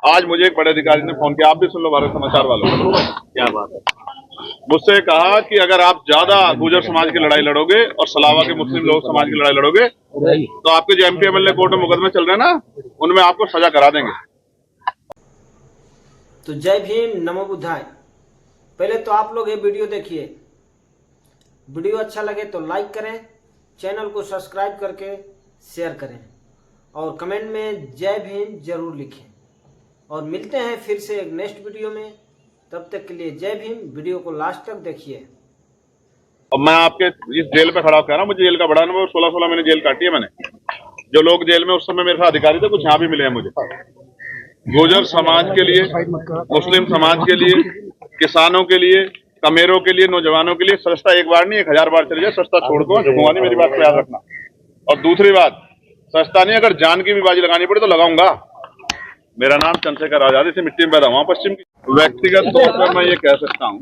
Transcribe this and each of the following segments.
आज मुझे एक बड़े अधिकारी ने फोन किया, आप भी सुन लो भारत समाचार वालों। क्या बात है। मुझसे कहा कि अगर आप ज्यादा गुर्जर समाज की लड़ाई लड़ोगे और सलावा के मुस्लिम लोग समाज की लड़ाई लड़ोगे तो आपके जो एमपी एमएलए कोर्ट में मुकदमे चल रहे हैं ना, उनमें आपको सजा करा देंगे। तो जय भीम, नमो बुद्धाय। पहले तो आप लोग ये वीडियो देखिए, वीडियो अच्छा लगे तो लाइक करें, चैनल को सब्सक्राइब करके शेयर करें और कमेंट में जय भीम जरूर लिखें। और मिलते हैं फिर से एक नेक्स्ट वीडियो में, तब तक के लिए जय भीम। वीडियो को लास्ट तक देखिए। अब मैं आपके इस जेल पे खड़ा कह रहा हूँ, मुझे जेल का बड़ा अनुभव, 16 महीने जेल काटी है मैंने। जो लोग जेल में उस समय मेरे साथ अधिकारी थे, कुछ यहाँ भी मिले हैं मुझे। गुर्जर समाज के लिए, मुस्लिम समाज के लिए, किसानों के लिए, कमेरों के लिए, नौजवानों के लिए सस्ता एक बार नहीं 1000 बार चले जाए, सस्ता छोड़ दो, झुकूंगा नहीं, मेरी बात को याद रखना। और दूसरी बात, सस्ता नहीं, अगर जान की भी बाजी लगानी पड़े तो लगाऊंगा। मेरा नाम चंद्रशेखर आजाद, इसे मिट्टी में पैदा हुआ पश्चिम की। व्यक्तिगत तौर पर मैं ये कह सकता हूँ,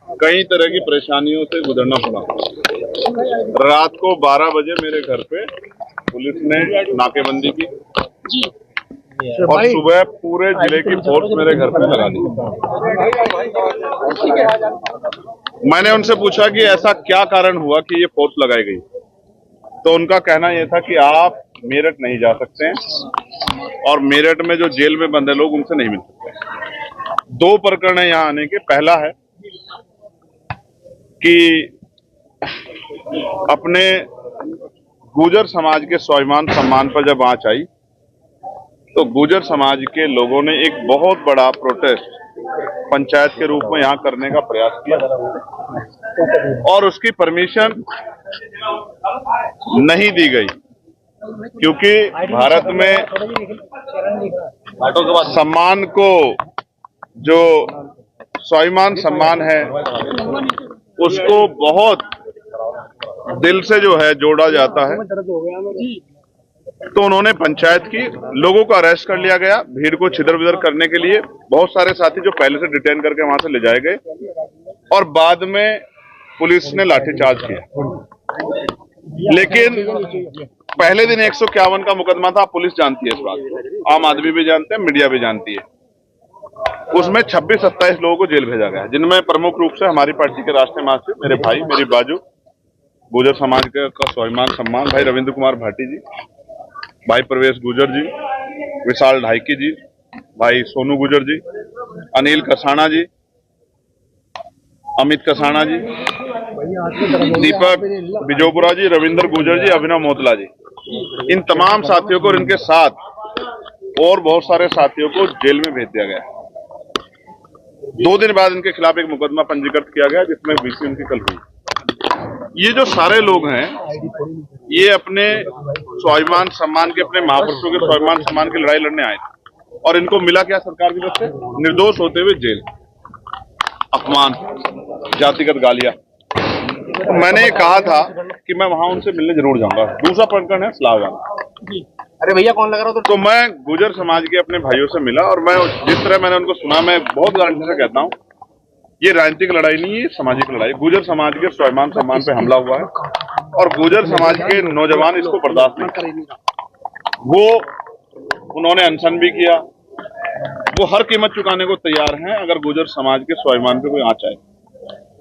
कई तरह की परेशानियों से गुजरना पड़ा। रात को 12 बजे मेरे घर पे पुलिस ने नाकेबंदी की और सुबह पूरे जिले की फोर्स मेरे घर पे लगा दी। मैंने उनसे पूछा कि ऐसा क्या कारण हुआ कि ये फोर्स लगाई गई, तो उनका कहना यह था कि आप मेरठ नहीं जा सकते हैं और मेरठ में जो जेल में बंद है लोग, उनसे नहीं मिल सकते। 2 प्रकरण है यहाँ आने के। पहला है कि अपने गुर्जर समाज के स्वाभिमान सम्मान पर जब आंच आई तो गुर्जर समाज के लोगों ने एक बहुत बड़ा प्रोटेस्ट पंचायत के रूप में यहां करने का प्रयास किया और उसकी परमिशन नहीं दी गई, क्योंकि भारत में सम्मान को, जो स्वाभिमान सम्मान है, उसको बहुत दिल से जो है जोड़ा जाता है। तो उन्होंने पंचायत की, लोगों को अरेस्ट कर लिया गया भीड़ को छिदर बिदर करने के लिए। बहुत सारे साथी जो पहले से डिटेन करके वहां से ले जाए गए और बाद में पुलिस ने लाठीचार्ज किया। लेकिन पहले दिन 151 का मुकदमा था, पुलिस जानती है इस बात को, आम आदमी भी जानते हैं, मीडिया भी जानती है। उसमें 26-27 लोगों को जेल भेजा गया, जिनमें प्रमुख रूप से हमारी पार्टी के राष्ट्रीय महासचिव, मेरे भाई, मेरी बाजू, गुर्जर समाज का स्वाभिमान सम्मान भाई रविंद्र कुमार भाटी जी, भाई प्रवेश गुर्जर जी, विशाल ढाईकी जी, भाई सोनू गुर्जर जी, अनिल कसाना जी, अमित कसाना जी, दीपक बिजोपुरा जी, रविंद्र गुर्जर जी, अभिनव मोतला जी, इन तमाम साथियों को और इनके साथ और बहुत सारे साथियों को जेल में भेज दिया गया। 2 दिन बाद इनके खिलाफ एक मुकदमा पंजीकृत किया गया, जिसमें बीसी उनकी कल हुई। ये जो सारे लोग हैं, ये अपने स्वाभिमान सम्मान के, अपने महापुरुषों के स्वाभिमान सम्मान की लड़ाई लड़ने आए थे और इनको मिला क्या सरकार की तरफ से? निर्दोष होते हुए जेल, अपमान, जातिगत गालियां। तो मैंने ये कहा था कि मैं वहां उनसे मिलने जरूर जाऊंगा। दूसरा प्रकरण है इस्लामाबाद। अरे भैया कौन लगा रहा? तो मैं गुर्जर समाज के अपने भाइयों से मिला और मैं जिस तरह मैंने उनको सुना, मैं बहुत गारंटी से कहता हूँ, ये राजनीतिक लड़ाई नहीं है, ये सामाजिक लड़ाई। गुर्जर समाज के स्वाभिमान सम्मान पे हमला हुआ है और गुर्जर समाज के नौजवान इसको बर्दाश्त नहीं कर। वो उन्होंने अनशन भी किया, वो हर कीमत चुकाने को तैयार हैं अगर गुर्जर समाज के स्वाभिमान पे कोई आंच आए।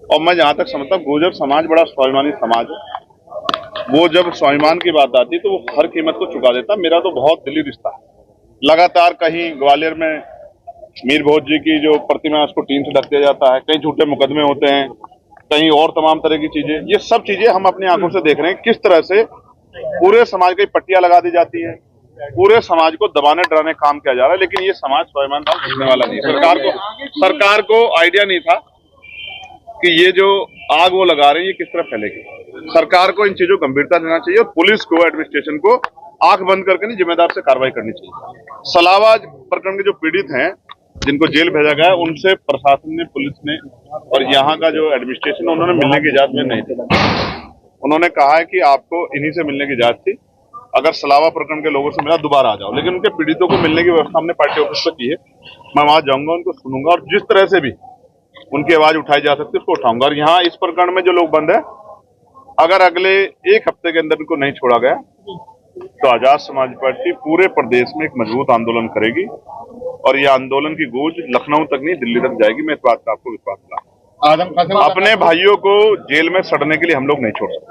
और मैं जहां तक समझता हूँ, गुर्जर समाज बड़ा स्वाभिमानी समाज है। वो जब स्वाभिमान की बात आती तो वो हर कीमत को चुका देता। मेरा तो बहुत दिली रिश्ता है। लगातार कहीं ग्वालियर में मीर भोज जी की जो प्रतिमा है उसको टीन से ढक दिया जाता है, कहीं झूठे मुकदमे होते हैं, कहीं और तमाम तरह की चीजें। ये सब चीजें हम अपनी आंखों से देख रहे हैं, किस तरह से पूरे समाज की पट्टियां लगा दी जाती है, पूरे समाज को दबाने डराने काम किया जा रहा है। लेकिन ये समाज स्वाभिमान भाव सीखने वाला नहीं। सरकार को आइडिया नहीं था कि ये जो आग वो लगा रहे हैं ये किस तरह फैलेगी। सरकार को इन चीजों को गंभीरता देना चाहिए और पुलिस को, एडमिनिस्ट्रेशन को आंख बंद करके नहीं, जिम्मेदार से कार्रवाई करनी चाहिए। सलावा प्रकरण के जो पीड़ित हैं, जिनको जेल भेजा गया, उनसे प्रशासन ने, पुलिस ने और यहाँ का जो एडमिनिस्ट्रेशन है, उन्होंने मिलने की इजाजत में नहीं थी। उन्होंने कहा है कि आपको इन्हीं से मिलने की इजाजत थी, अगर सलावा प्रकरण के लोगों से मिला दोबारा आ जाओ। लेकिन उनके पीड़ितों को मिलने की व्यवस्था हमने पार्टी ऑफिस पर की है। मैं वहां जाऊंगा, उनको सुनूंगा और जिस तरह से भी उनकी आवाज उठाई जा सकती है उसको उठाऊंगा। और यहाँ इस प्रकरण में जो लोग बंद है, अगर अगले 1 हफ्ते के अंदर उनको नहीं छोड़ा गया तो आजाद समाज पार्टी पूरे प्रदेश में एक मजबूत आंदोलन करेगी और ये आंदोलन की गूंज लखनऊ तक नहीं दिल्ली तक जाएगी। मैं इस बात का आपको विश्वास दिलाता हूं। आजम खान से अपने भाइयों को जेल में सड़ने के लिए हम लोग नहीं छोड़ सकते,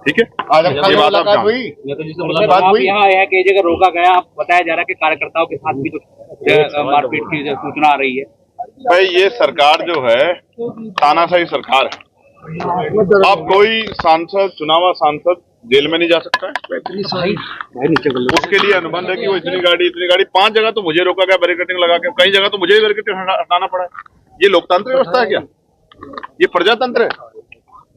ठीक है। आजम खान ये से बात आप मुलाकात जान हुई? मतलब बात आप हुई? यहाँ आए हैं कई जगह रोका गया, आप बताया जा रहा है कि कार्यकर्ताओं के साथ भी कुछ मारपीट की सूचना आ रही है। भाई ये सरकार जो है तानाशाही सरकार है। अब कोई सांसद, चुनावा सांसद जेल में नहीं जा सकता है। उसके लिए अनुबंध है कि वो इतनी गाड़ी 5 जगह तो मुझे रोका गया बैरिकेडिंग लगा के, कई जगह तो मुझे ही बैरिकेडिंग हटाना पड़ा है। ये लोकतांत्रिक व्यवस्था है क्या? ये प्रजातंत्र है?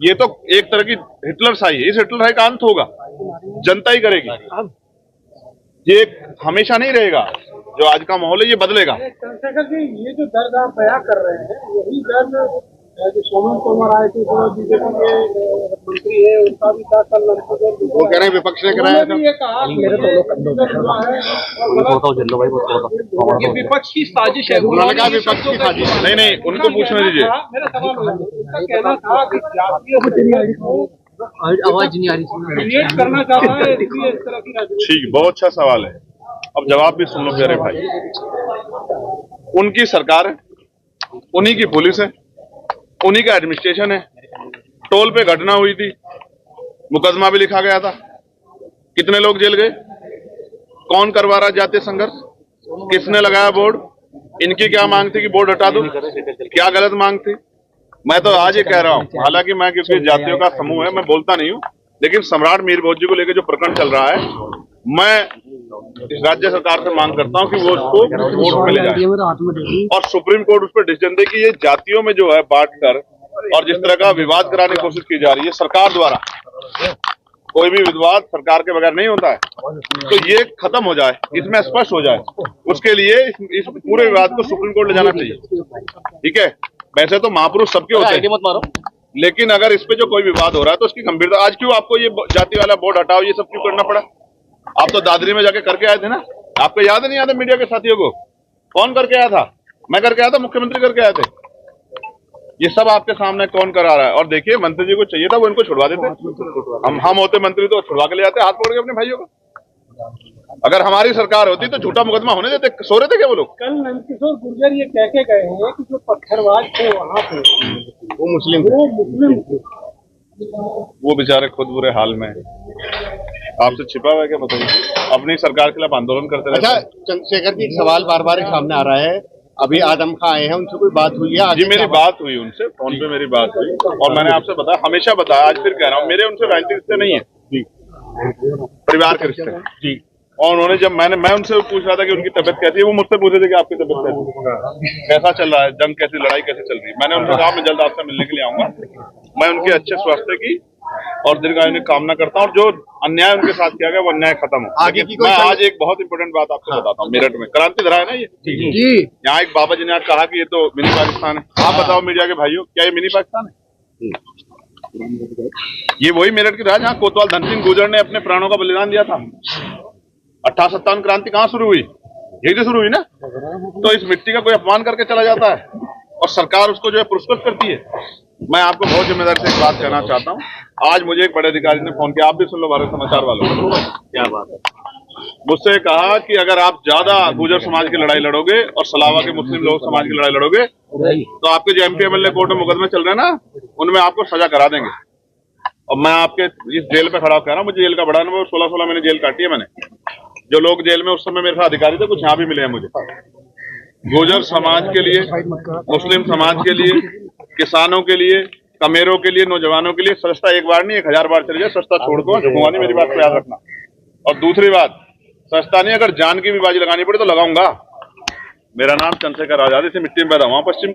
ये तो एक तरह की हिटलरशाही है। इस हिटलरशाही का अंत होगा, जनता ही करेगी। ये हमेशा नहीं रहेगा। जो आज का माहौल है ये बदलेगा। चंद्रशेखर जी, ये जो दर्द आप बयां कर रहे हैं, यही दर्द जो सोमन तोमर आए थे, जो बीजेपी के मंत्री है, उनका भी था कल। वो कह रहे हैं विपक्ष ने कराया था। ये कहा ये विपक्ष की साजिश है। उन्होंने कहा विपक्ष की साजिश। नहीं, उनको पूछने दीजिए। मेरा सवाल उनका कहना था कि जातीय आवाज नहीं आ रही क्रिएट करना चाह रहा है, इसलिए इस तरह की राजनीति। ठीक, बहुत अच्छा सवाल है। अब जवाब भी सुन लो प्यारे भाई। उनकी सरकार है, उन्हीं की पुलिस है, उन्हीं का एडमिनिस्ट्रेशन है। टोल पे घटना हुई थी, मुकदमा भी लिखा गया था। कितने लोग जेल गए? कौन करवा रहा जातीय संघर्ष? किसने लगाया बोर्ड? इनकी क्या मांग थी कि बोर्ड हटा दो? क्या गलत मांग थी? मैं तो आज ये कह रहा हूं, हालांकि मैं क्योंकि जातियों का समूह है मैं बोलता नहीं हूं, लेकिन सम्राट मीर भोज जी को लेकर जो प्रकरण चल रहा है, मैं इस राज्य सरकार से मांग करता हूं कि वो उसको कोर्ट में ले जाए और सुप्रीम कोर्ट उस पर डिसीजन दे कि ये जातियों में जो है बांट कर और जिस तरह का विवाद कराने की कोशिश की जा रही है सरकार द्वारा, कोई भी विवाद सरकार के बगैर नहीं होता है, तो ये खत्म हो जाए, इसमें स्पष्ट हो जाए। उसके लिए इस पूरे विवाद को सुप्रीम कोर्ट ले जाना चाहिए, ठीक है। वैसे तो महापुरुष सबके होते हैं, मत मारो। लेकिन अगर इस पे जो कोई विवाद हो रहा है तो उसकी गंभीरता, आज क्यों आपको ये जाति वाला बोर्ड हटाओ ये सब क्यों करना पड़ा? आप तो दादरी में जाके करके आए थे ना, आपको याद नहीं आता मीडिया के साथियों को? कौन करके आया था? मैं करके आया था, मुख्यमंत्री करके आए थे। ये सब आपके सामने कौन करा रहा है? और देखिए मंत्री जी को चाहिए था वो इनको छुड़वा देते, हम होते मंत्री तो छुड़वा के ले जाते हाथ पकड़ के अपने भाइयों को। अगर हमारी सरकार होती तो झूठा मुकदमा होने देते, सो रहे थे क्या वो लोग? कल नंदकिशोर गुर्जर ये कह के गए हैं कि जो पत्थरबाज थे वहाँ पे वो मुस्लिम थे। वो बेचारे खुद बुरे हाल में, आपसे छिपा हुआ है क्या? बताइए। अपनी सरकार के खिलाफ आंदोलन करते रहते अच्छा हैं। चंद्रशेखर जी, एक सवाल बार बार सामने आ रहा है, अभी आजम खान आए हैं, उनसे कोई बात हुई है? जी मेरी बात हुई उनसे, फोन पे मेरी बात हुई और मैंने आपसे बताया, हमेशा बताया, आज फिर कह रहा हूँ, मेरे उनसे राजनीतिक रिश्ते नहीं है, परिवार के रिश्ते हैं जी। और उन्होंने जब मैं उनसे पूछ रहा था कि उनकी तबीयत कैसी है, वो मुझसे पूछ रहे थे कि आपकी तबीयत कैसी है, कैसा चल रहा है, जंग कैसी, लड़ाई कैसी चल रही है। मैंने उनसे कहा मैं जल्द आपसे मिलने के लिए आऊंगा। मैं उनके अच्छे स्वास्थ्य की और दीर्घायु की कामना करता हूँ और जो अन्याय उनके साथ किया गया वो अन्याय खत्म हो। आगे की कोई मैं आज एक बहुत इंपॉर्टेंट बात आपको बताता हूँ। मेरठ में क्रांति धरा है ना, ये जी यहाँ एक बाबा जी ने आज कहा कि ये तो मिनी पाकिस्तान है। आप बताओ मीडिया के भाइयों, क्या ये मिनी पाकिस्तान है? ये वही मेरठ की राज, जहाँ कोतवाल धन सिंह गुर्जर ने अपने प्राणों का बलिदान दिया था। 58-57 क्रांति कहाँ शुरू हुई? यही तो शुरू हुई ना। तो इस मिट्टी का कोई अपमान करके चला जाता है और सरकार उसको जो है पुरस्कृत करती है। मैं आपको बहुत जिम्मेदारी से एक बात कहना चाहता हूँ। आज मुझे एक बड़े अधिकारी ने फोन किया, आप भी सुन लो भारत समाचार वालों। क्या बात है? मुझसे कहा कि अगर आप ज्यादा गुर्जर समाज की लड़ाई लड़ोगे और सलावा के मुस्लिम लोग समाज की लड़ाई लड़ोगे तो आपके जो MP MLA कोर्ट में मुकदमे चल रहे हैं ना, उनमें आपको सजा करा देंगे। और मैं आपके इस जेल पे खड़ा कह रहा हूँ, मुझे जेल का बड़ा अनुभव, 16 महीने जेल काटी है मैंने। जो लोग जेल में उस समय मेरे साथ अधिकारी थे, कुछ यहाँ भी मिले हैं मुझे। गुर्जर समाज के लिए, मुस्लिम समाज के लिए, किसानों के लिए, कमेरों के लिए, नौजवानों के लिए सस्ता एक बार नहीं 1000 बार चले जाए, सस्ता छोड़ दो, झुकूंगा नहीं, मेरी बात को याद रखना। और दूसरी बात, सस्ता नहीं, अगर जान की भी बाजी लगानी पड़े तो लगाऊंगा। मेरा नाम चंद्रशेखर आजाद, इसे मिट्टी में पैदा हुआ पश्चिम